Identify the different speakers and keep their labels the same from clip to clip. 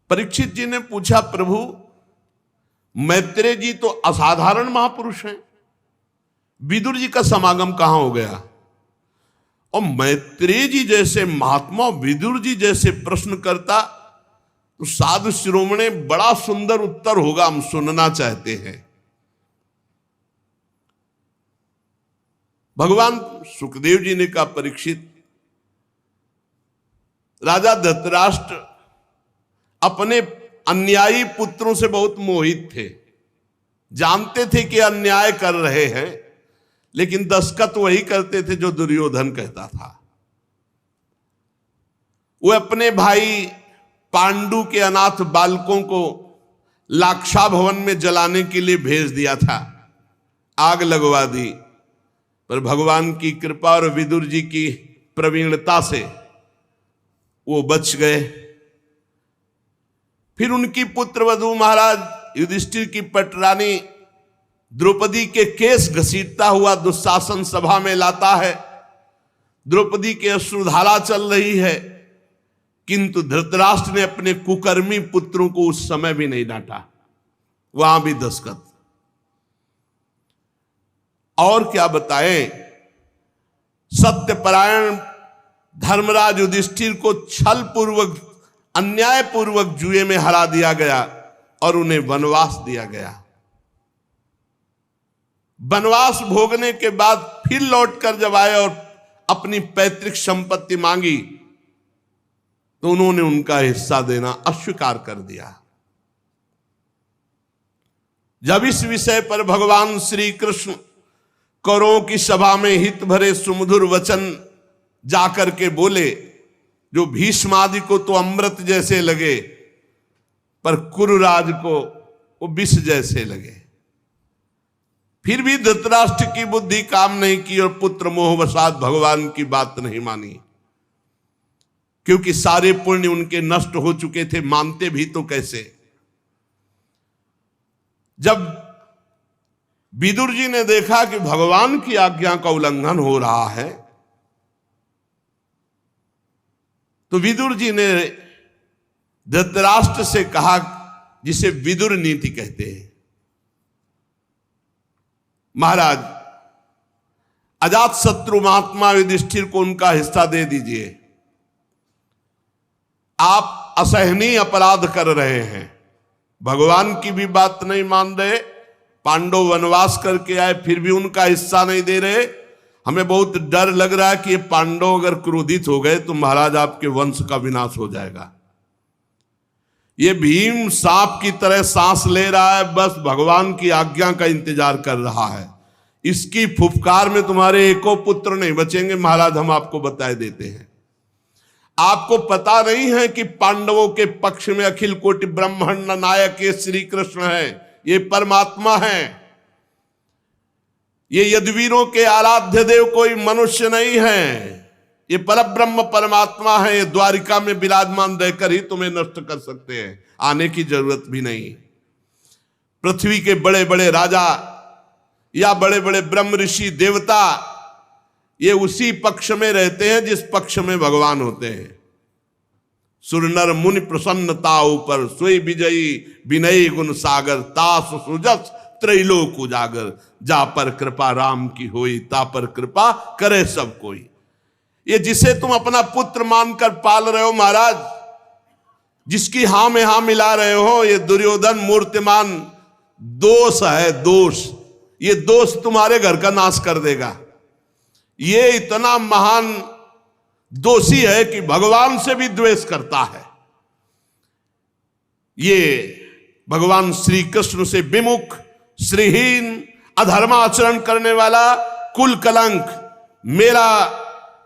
Speaker 1: परीक्षित जी ने पूछा, प्रभु मैत्रेय जी तो असाधारण महापुरुष हैं, विदुर जी का समागम कहां हो गया? और मैत्रेय जी जैसे महात्मा विदुर जी जैसे प्रश्नकर्ता, तो साधु शिरोमणि बड़ा सुंदर उत्तर होगा, हम सुनना चाहते हैं। भगवान सुखदेव जी ने कहा, परीक्षित, राजा धृतराष्ट्र अपने अन्यायी पुत्रों से बहुत मोहित थे, जानते थे कि अन्याय कर रहे हैं, लेकिन दस्खत वही करते थे जो दुर्योधन कहता था। वो अपने भाई पांडु के अनाथ बालकों को लाक्षा भवन में जलाने के लिए भेज दिया था, आग लगवा दी, पर भगवान की कृपा और विदुर जी की प्रवीणता से वो बच गए। फिर उनकी पुत्रवधू महाराज युधिष्ठिर की पटरानी द्रौपदी के केस घसीटता हुआ दुशासन सभा में लाता है। द्रौपदी के अश्रुधारा चल रही है, किंतु धृतराष्ट्र ने अपने कुकर्मी पुत्रों को उस समय भी नहीं डांटा, वहां भी दस्खत। और क्या बताएं, सत्यपरायण धर्मराज युधिष्ठिर को छल पूर्वक अन्याय पूर्वक जुए में हरा दिया गया और उन्हें वनवास दिया गया। वनवास भोगने के बाद फिर लौटकर जब आए और अपनी पैतृक संपत्ति मांगी, तो उन्होंने उनका हिस्सा देना अस्वीकार कर दिया। जब इस विषय पर भगवान श्री कृष्ण कौरवों की सभा में हित भरे सुमधुर वचन जाकर के बोले, जो भीष्म आदि को तो अमृत जैसे लगे, पर कुरुराज को वो विष जैसे लगे। फिर भी धृतराष्ट्र की बुद्धि काम नहीं की और पुत्र मोहवशात भगवान की बात नहीं मानी, क्योंकि सारे पुण्य उनके नष्ट हो चुके थे, मानते भी तो कैसे। जब विदुर जी ने देखा कि भगवान की आज्ञा का उल्लंघन हो रहा है, तो विदुर जी ने धृतराष्ट्र से कहा, जिसे विदुर नीति कहते हैं, महाराज अजात शत्रु महात्मा युधिष्ठिर को उनका हिस्सा दे दीजिए। आप असहनीय अपराध कर रहे हैं, भगवान की भी बात नहीं मान रहे, पांडव वनवास करके आए फिर भी उनका हिस्सा नहीं दे रहे। हमें बहुत डर लग रहा है कि ये पांडव अगर क्रोधित हो गए तो महाराज आपके वंश का विनाश हो जाएगा। ये भीम सांप की तरह सांस ले रहा है, बस भगवान की आज्ञा का इंतजार कर रहा है। इसकी फुफकार में तुम्हारे एको पुत्र नहीं बचेंगे, महाराज हम आपको बताए देते हैं। आपको पता नहीं है कि पांडवों के पक्ष में अखिल कोटि ब्रह्मांड नायक ये श्री कृष्ण है, ये परमात्मा है। ये यदुवीरों के आराध्य देव कोई मनुष्य नहीं है, ये परब्रह्म परमात्मा है। ये द्वारिका में विराजमान रहकर ही तुम्हें नष्ट कर सकते हैं, आने की जरूरत भी नहीं। पृथ्वी के बड़े बड़े राजा या बड़े बड़े ब्रह्म ऋषि देवता ये उसी पक्ष में रहते हैं जिस पक्ष में भगवान होते हैं। सुर नर मुनि प्रसन्नता ऊपर सोई विजयी विनयी गुण सागर तास सुजस त्रैलोक उजागर जा पर कृपा राम की होई ता पर कृपा करे सब कोई। ये जिसे तुम अपना पुत्र मानकर पाल रहे हो महाराज, जिसकी हां में हां मिला रहे हो, ये दुर्योधन मूर्तिमान दोष है, दोष। ये दोष तुम्हारे घर का नाश कर देगा। ये इतना महान दोषी है कि भगवान से भी द्वेष करता है। ये भगवान श्री कृष्ण से विमुख, श्रीहीन, अधर्माचरण करने वाला, कुल कलंक। मेरा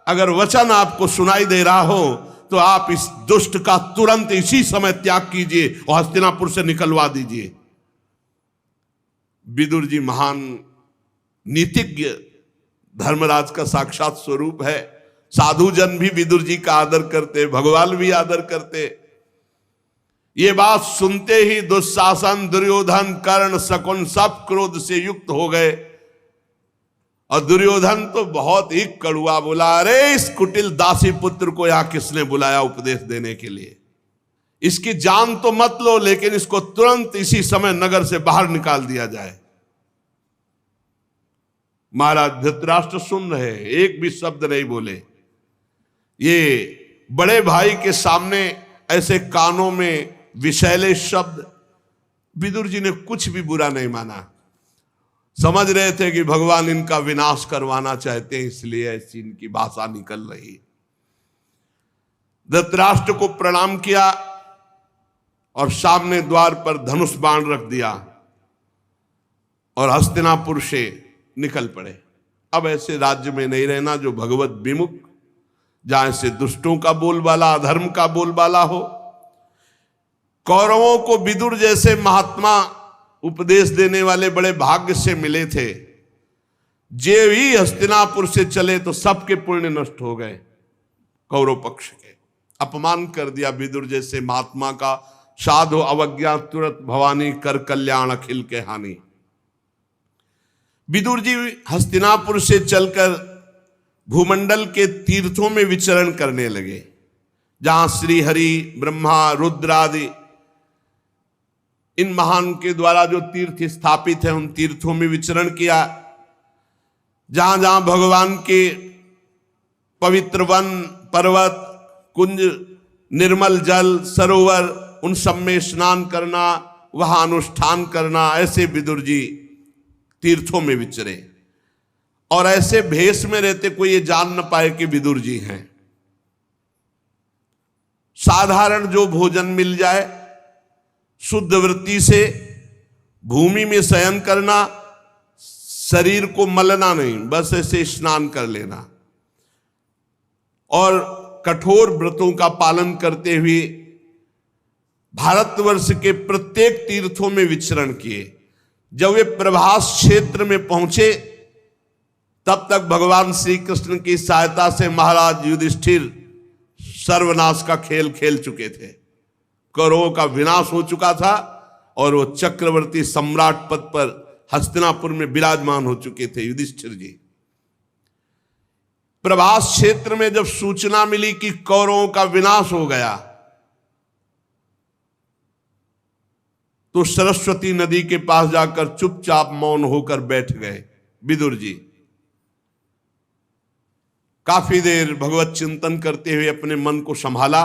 Speaker 1: अगर वचन आपको सुनाई दे रहा हो तो आप इस दुष्ट का तुरंत इसी समय त्याग कीजिए और हस्तिनापुर से निकलवा दीजिए। विदुर जी महान नीतिज्ञ धर्मराज का साक्षात स्वरूप है। साधु जन भी विदुर जी का आदर करते, भगवान भी आदर करते। ये बात सुनते ही दुशासन, दुर्योधन, कर्ण, शकुन सब क्रोध से युक्त हो गए। और दुर्योधन तो बहुत ही कड़ुआ बोला, अरे इस कुटिल दासी पुत्र को यहां किसने बुलाया उपदेश देने के लिए? इसकी जान तो मत लो, लेकिन इसको तुरंत इसी समय नगर से बाहर निकाल दिया जाए। महाराज धृतराष्ट्र सुन रहे, एक भी शब्द नहीं बोले। ये बड़े भाई के सामने ऐसे कानों में विषैले शब्द, विदुर जी ने कुछ भी बुरा नहीं माना। समझ रहे थे कि भगवान इनका विनाश करवाना चाहते हैं, इसलिए ऐसी इनकी भाषा निकल रही। धृतराष्ट्र को प्रणाम किया और सामने द्वार पर धनुष बाण रख दिया और हस्तिनापुर से निकल पड़े। अब ऐसे राज्य में नहीं रहना जो भगवत विमुख, जहां से दुष्टों का बोलबाला, अधर्म का बोलबाला हो। कौरवों को विदुर जैसे महात्मा उपदेश देने वाले बड़े भाग्य से मिले थे। जे ही हस्तिनापुर से चले तो सबके पुण्य नष्ट हो गए। कौरव पक्ष के अपमान कर दिया विदुर जैसे महात्मा का। साधु अवज्ञा तुरंत भवानी कर कल्याण अखिल के हानि। विदुर जी हस्तिनापुर से चलकर भूमंडल के तीर्थों में विचरण करने लगे, जहां श्री हरि, ब्रह्मा, रुद्र आदि इन महान के द्वारा जो तीर्थ स्थापित है, उन तीर्थों में विचरण किया। जहां जहां भगवान के पवित्र वन, पर्वत, कुंज, निर्मल जल, सरोवर, उन सब में स्नान करना, वहां अनुष्ठान करना, ऐसे विदुर जी तीर्थों में विचरे। और ऐसे भेष में रहते कोई ये जान न पाए कि विदुर जी हैं। साधारण जो भोजन मिल जाए, शुद्ध वृत्ति से भूमि में शयन करना, शरीर को मलना नहीं, बस ऐसे स्नान कर लेना और कठोर व्रतों का पालन करते हुए भारतवर्ष के प्रत्येक तीर्थों में विचरण किए। जब वे प्रभास क्षेत्र में पहुंचे, तब तक भगवान श्री कृष्ण की सहायता से महाराज युधिष्ठिर सर्वनाश का खेल खेल चुके थे। कौरवों का विनाश हो चुका था और वो चक्रवर्ती सम्राट पद पर हस्तिनापुर में विराजमान हो चुके थे युधिष्ठिर जी। प्रभास क्षेत्र में जब सूचना मिली कि कौरवों का विनाश हो गया, तो सरस्वती नदी के पास जाकर चुपचाप मौन होकर बैठ गए विदुर जी। काफी देर भगवत चिंतन करते हुए अपने मन को संभाला।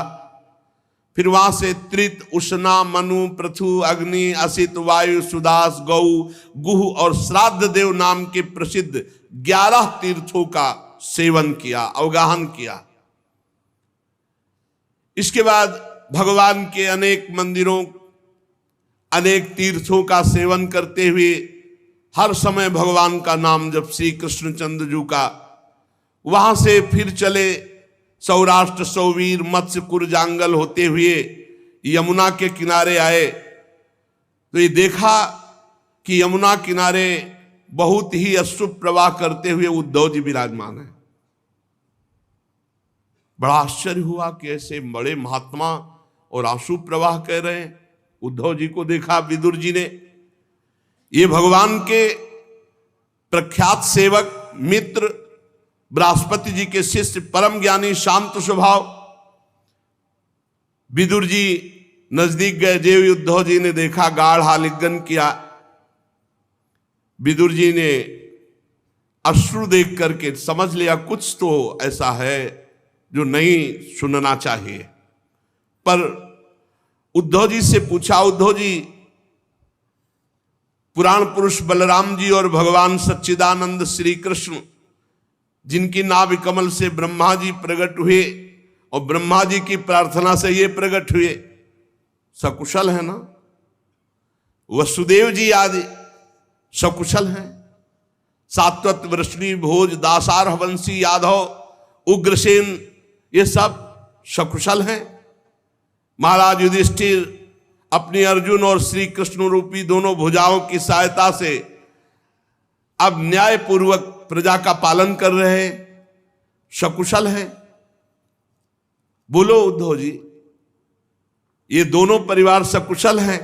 Speaker 1: फिर वहां से त्रित, उष्णा, मनु, पृथु, अग्नि, असित, वायु, सुदास, गौ, गुह और श्राद्ध देव नाम के प्रसिद्ध 11 तीर्थों का सेवन किया, अवगाहन किया। इसके बाद भगवान के अनेक मंदिरों, अनेक तीर्थों का सेवन करते हुए हर समय भगवान का नाम जब श्री कृष्णचंद्र जी का, वहां से फिर चले सौराष्ट्र, सौवीर, मत्स्य, कुरजांगल होते हुए यमुना के किनारे आए। तो ये देखा कि यमुना किनारे बहुत ही अशुभ प्रवाह करते हुए उद्धव जी विराजमान है। बड़ा आश्चर्य हुआ कि ऐसे बड़े महात्मा और आंसू प्रवाह कह रहे हैं। उद्धव जी को देखा विदुर जी ने, ये भगवान के प्रख्यात सेवक, मित्र, बृहस्पति जी के शिष्य, परम ज्ञानी, शांत स्वभाव विदुर जी नजदीक गए। देव उद्धव जी ने देखा, गाढ़ आलिंगन किया। विदुर जी ने अश्रु देख करके समझ लिया कुछ तो ऐसा है जो नहीं सुनना चाहिए। पर उद्धव जी से पूछा, उद्धव जी, पुराण पुरुष बलराम जी और भगवान सच्चिदानंद श्री कृष्ण, जिनकी नाभि कमल से ब्रह्मा जी प्रकट हुए और ब्रह्मा जी की प्रार्थना से ये प्रकट हुए, सकुशल है ना? वसुदेव जी आदि सकुशल हैं। सात्वत, वृष्णि, भोज, दासार, वंशी, यादव, उग्रसेन, ये सब सकुशल हैं। महाराज युधिष्ठिर अपनी अर्जुन और श्री कृष्ण रूपी दोनों भुजाओं की सहायता से अब न्यायपूर्वक प्रजा का पालन कर रहे हैं, सकुशल है। बोलो उद्धव जी, ये दोनों परिवार सकुशल हैं।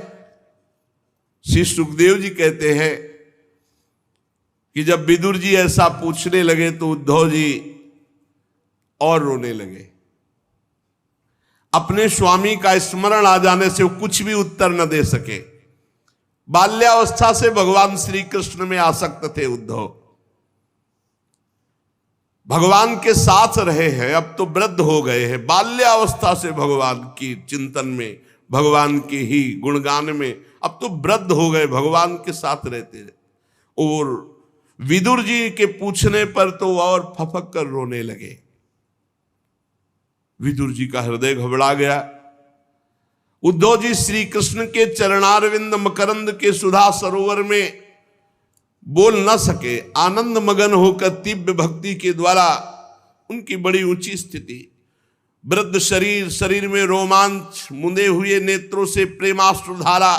Speaker 1: श्री सुखदेव जी कहते हैं कि जब विदुर जी ऐसा पूछने लगे तो उद्धव जी और रोने लगे। अपने स्वामी का स्मरण आ जाने से वो कुछ भी उत्तर न दे सके। बाल्यावस्था से भगवान श्री कृष्ण में आसक्त थे उद्धव, भगवान के साथ रहे हैं, अब तो वृद्ध हो गए हैं। बाल्यावस्था से भगवान की चिंतन में, भगवान के ही गुणगान में, अब तो वृद्ध हो गए, भगवान के साथ रहते हैं। और विदुर जी के पूछने पर तो और फफक कर रोने लगे। विदुर जी का हृदय घबरा गया। उद्धव जी श्री कृष्ण के चरणारविंद मकरंद के सुधा सरोवर में बोल न सके। आनंद मगन होकर तीव्र भक्ति के द्वारा उनकी बड़ी ऊंची स्थिति, वृद्ध शरीर, शरीर में रोमांच, मुंदे हुए नेत्रों से प्रेमाश्रुधारा।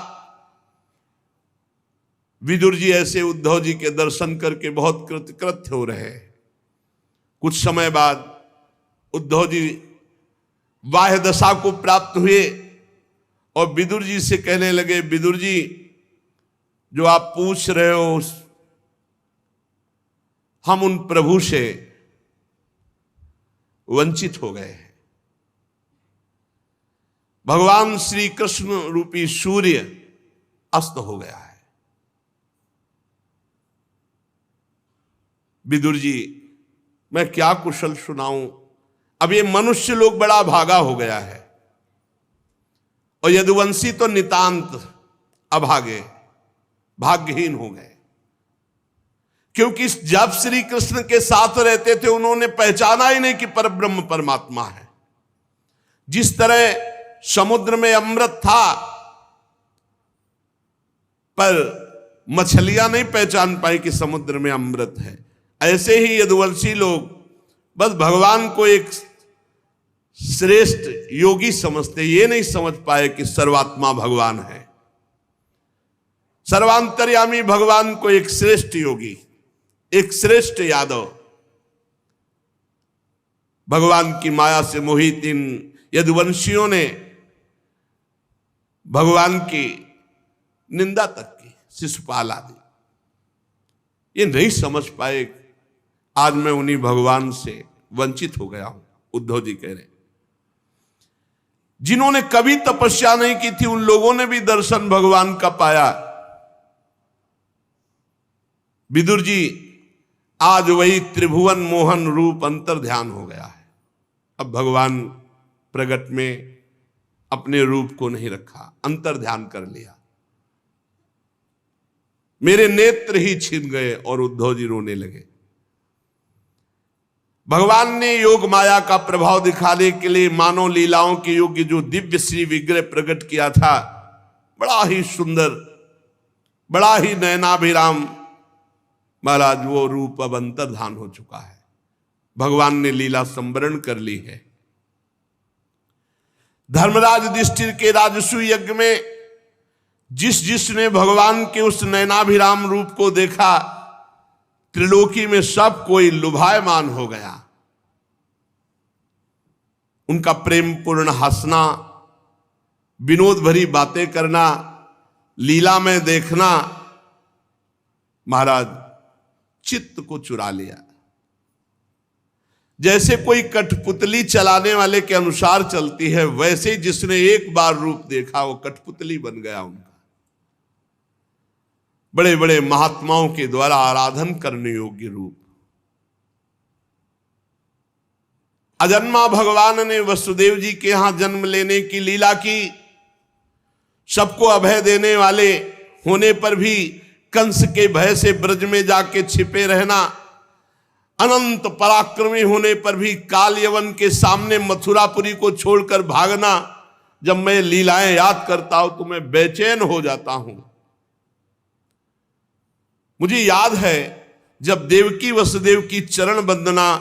Speaker 1: विदुर जी ऐसे उद्धव जी के दर्शन करके बहुत कृतकृत्य हो रहे हैं। कुछ समय बाद उद्धव जी बाह्य दशा को प्राप्त हुए और विदुर जी से कहने लगे, विदुर जी जो आप पूछ रहे हो हम उन प्रभु से वंचित हो गए हैं। भगवान श्री कृष्ण रूपी सूर्य अस्त हो गया है। विदुर जी मैं क्या कुशल सुनाऊं, अब ये मनुष्य लोग बड़ा भागा हो गया है और यदुवंशी तो नितांत अभागे, भाग्यहीन हो गए। क्योंकि जब श्री कृष्ण के साथ रहते थे उन्होंने पहचाना ही नहीं कि परब्रह्म परमात्मा है। जिस तरह समुद्र में अमृत था पर मछलियां नहीं पहचान पाई कि समुद्र में अमृत है, ऐसे ही यदुवंशी लोग बस भगवान को एक श्रेष्ठ योगी समझते, ये नहीं समझ पाए कि सर्वात्मा भगवान है। सर्वांतर्यामी भगवान को एक श्रेष्ठ योगी, एक श्रेष्ठ यादव, भगवान की माया से मोहित इन यदुवंशियों ने भगवान की निंदा तक की, शिशुपाल आदि। ये नहीं समझ पाए आज मैं उन्हीं भगवान से वंचित हो गया हूं। उद्धव जी कह रहे जिन्होंने कभी तपस्या नहीं की थी उन लोगों ने भी दर्शन भगवान का पाया। विदुर जी आज वही त्रिभुवन मोहन रूप अंतर ध्यान हो गया है। अब भगवान प्रगट में अपने रूप को नहीं रखा, अंतर ध्यान कर लिया। मेरे नेत्र ही छिन गए और उद्धव जी रोने लगे। भगवान ने योग माया का प्रभाव दिखाने के लिए मानव लीलाओं के योग्य जो दिव्य श्री विग्रह प्रकट किया था, बड़ा ही सुंदर, बड़ा ही नयनाभिराम, महाराज वो रूप अब अंतर्धान हो चुका है। भगवान ने लीला संवरण कर ली है। धर्मराज युधिष्ठिर के राजसू यज्ञ में जिसने भगवान के उस नयनाभिराम रूप को देखा, त्रिलोकी में सब कोई लुभायमान हो गया। उनका प्रेम पूर्ण हंसना, विनोद भरी बातें करना, लीला में देखना महाराज चित्त को चुरा लिया। जैसे कोई कठपुतली चलाने वाले के अनुसार चलती है, वैसे ही जिसने एक बार रूप देखा वो कठपुतली बन गया उनका। बड़े बड़े महात्माओं के द्वारा आराधन करने योग्य रूप। अजन्मा भगवान ने वसुदेव जी के यहां जन्म लेने की लीला की। सबको अभय देने वाले होने पर भी कंस के भय से ब्रज में जाके छिपे रहना, अनंत पराक्रमी होने पर भी काल यवन के सामने मथुरापुरी को छोड़कर भागना। जब मैं लीलाएं याद करता हूं तो मैं बेचैन हो जाता हूं। मुझे याद है जब देवकी वसुदेव की चरण वंदना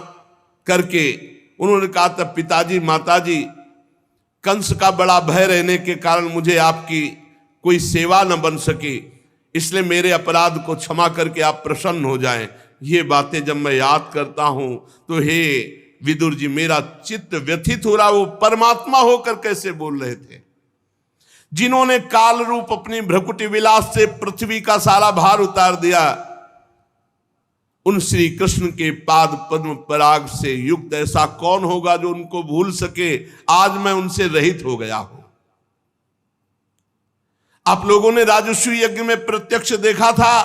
Speaker 1: करके उन्होंने कहा था, पिताजी माताजी, कंस का बड़ा भय रहने के कारण मुझे आपकी कोई सेवा न बन सकी, इसलिए मेरे अपराध को क्षमा करके आप प्रसन्न हो जाएं। ये बातें जब मैं याद करता हूं तो हे विदुर जी, मेरा चित्त व्यथित हो रहा। वो परमात्मा होकर कैसे बोल रहे थे, जिन्होंने काल रूप अपनी भ्रकुटी विलास से पृथ्वी का सारा भार उतार दिया। उन श्री कृष्ण के पाद पद्म पराग से युक्त ऐसा कौन होगा जो उनको भूल सके। आज मैं उनसे रहित हो गया हूं। आप लोगों ने राजस्व यज्ञ में प्रत्यक्ष देखा था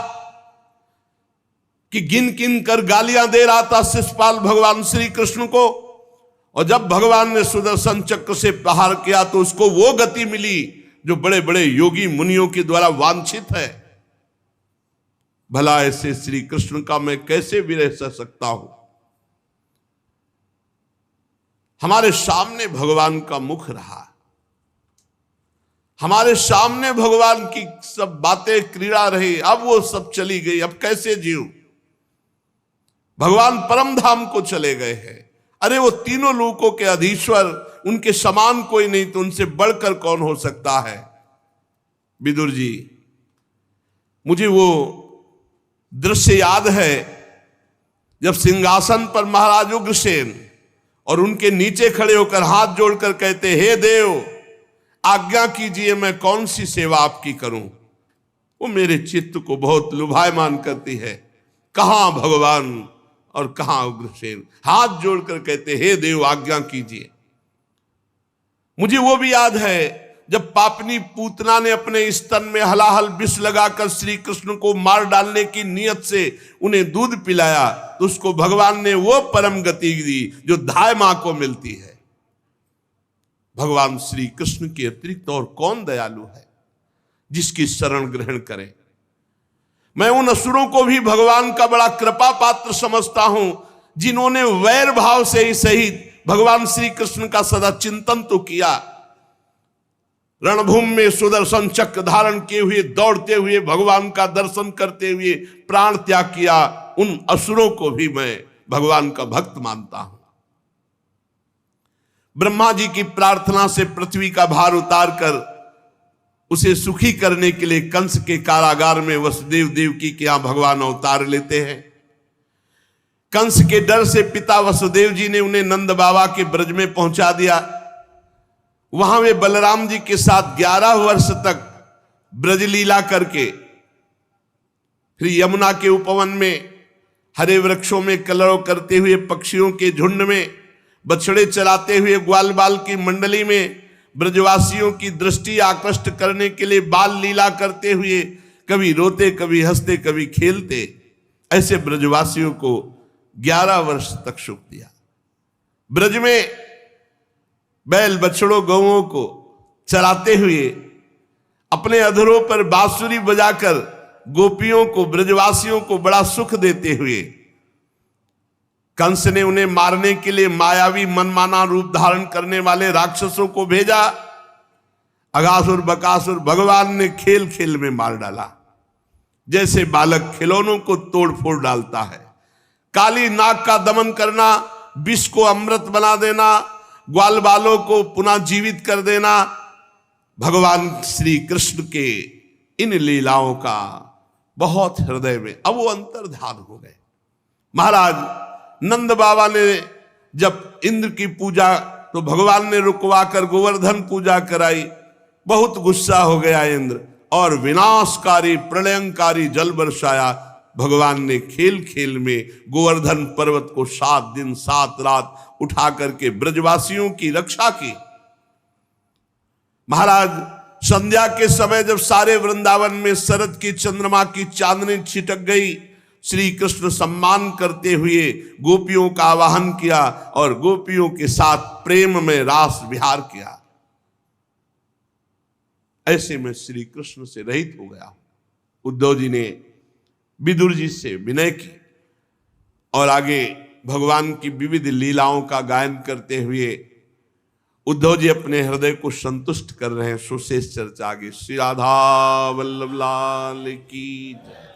Speaker 1: कि गिन गिन कर गालियां दे रहा था शिशुपाल भगवान श्री कृष्ण को, और जब भगवान ने सुदर्शन चक्र से प्रहार किया तो उसको वो गति मिली जो बड़े बड़े योगी मुनियों के द्वारा वांछित है। भला ऐसे श्री कृष्ण का मैं कैसे विरह सह सकता हूं। हमारे सामने भगवान का मुख रहा, हमारे सामने भगवान की सब बातें क्रीड़ा रही, अब वो सब चली गई, अब कैसे जीऊं। भगवान परम धाम को चले गए हैं। अरे वो तीनों लोकों के अधीश्वर, उनके समान कोई नहीं, तो उनसे बढ़कर कौन हो सकता है। विदुर जी, मुझे वो दृश्य याद है जब सिंहासन पर महाराज उग्रसेन और उनके नीचे खड़े होकर हाथ जोड़कर कहते, हे देव आज्ञा कीजिए, मैं कौन सी सेवा आपकी करूं। वो मेरे चित्त को बहुत लुभायमान करती है। कहां भगवान और कहां उग्रसेन, हाथ जोड़कर कहते, हे देव आज्ञा कीजिए। मुझे वो भी याद है जब पापनी पूतना ने अपने स्तन में हलाहल विष लगाकर श्री कृष्ण को मार डालने की नियत से उन्हें दूध पिलाया, तो उसको भगवान ने वो परम गति दी जो धाय मां को मिलती है। भगवान श्री कृष्ण के अतिरिक्त और कौन दयालु है जिसकी शरण ग्रहण करें। मैं उन असुरों को भी भगवान का बड़ा कृपा पात्र समझता हूं जिन्होंने वैर भाव से ही सही भगवान श्री कृष्ण का सदा चिंतन तो किया। रणभूमि में सुदर्शन चक्र धारण किए हुए दौड़ते हुए भगवान का दर्शन करते हुए प्राण त्याग किया। उन असुरों को भी मैं भगवान का भक्त मानता हूं। ब्रह्मा जी की प्रार्थना से पृथ्वी का भार उतार कर उसे सुखी करने के लिए कंस के कारागार में वसुदेव देवकी के यहां भगवान अवतार लेते हैं। कंस के डर से पिता वसुदेव जी ने उन्हें नंद बाबा के ब्रज में पहुंचा दिया। वहां वे बलराम जी के साथ 11 वर्ष तक ब्रज लीला करके फिर यमुना के उपवन में हरे वृक्षों में कलरव करते हुए पक्षियों के झुंड में बछड़े चराते हुए ग्वाल बाल की मंडली में ब्रजवासियों की दृष्टि आकृष्ट करने के लिए बाल लीला करते हुए कभी रोते कभी हंसते कभी खेलते, ऐसे ब्रजवासियों को 11 वर्ष तक सुख दिया। ब्रज में बैल बछड़ों गौओं को चराते हुए अपने अधरों पर बांसुरी बजाकर गोपियों को ब्रजवासियों को बड़ा सुख देते हुए कंस ने उन्हें मारने के लिए मायावी मनमाना रूप धारण करने वाले राक्षसों को भेजा। अगासुर बकासुर भगवान ने खेल खेल में मार डाला, जैसे बालक खिलौनों को तोड़ फोड़ डालता है। काली नाग का दमन करना, विष को अमृत बना देना, ग्वाल बालों को पुनः जीवित कर देना, भगवान श्री कृष्ण के इन लीलाओं का बहुत हृदय में अब वो अंतर्धान हो गए। महाराज नंद बाबा ने जब इंद्र की पूजा तो भगवान ने रुकवा कर गोवर्धन पूजा कराई। बहुत गुस्सा हो गया इंद्र और विनाशकारी प्रलयंकारी जल बरसाया। भगवान ने खेल खेल में गोवर्धन पर्वत को 7 दिन 7 रात उठा करके ब्रजवासियों की रक्षा की। महाराज संध्या के समय जब सारे वृंदावन में शरद की चंद्रमा की चांदनी छिटक गई, श्री कृष्ण सम्मान करते हुए गोपियों का आवाहन किया और गोपियों के साथ प्रेम में रास विहार किया। ऐसे में श्री कृष्ण से रहित हो गया। उद्धव जी ने विदुर जी से विनय की और आगे भगवान की विविध लीलाओं का गायन करते हुए उद्धव जी अपने हृदय को संतुष्ट कर रहे हैं। सुशेष चर्चा आगे। श्री राधा वल्लभ लाल की जय।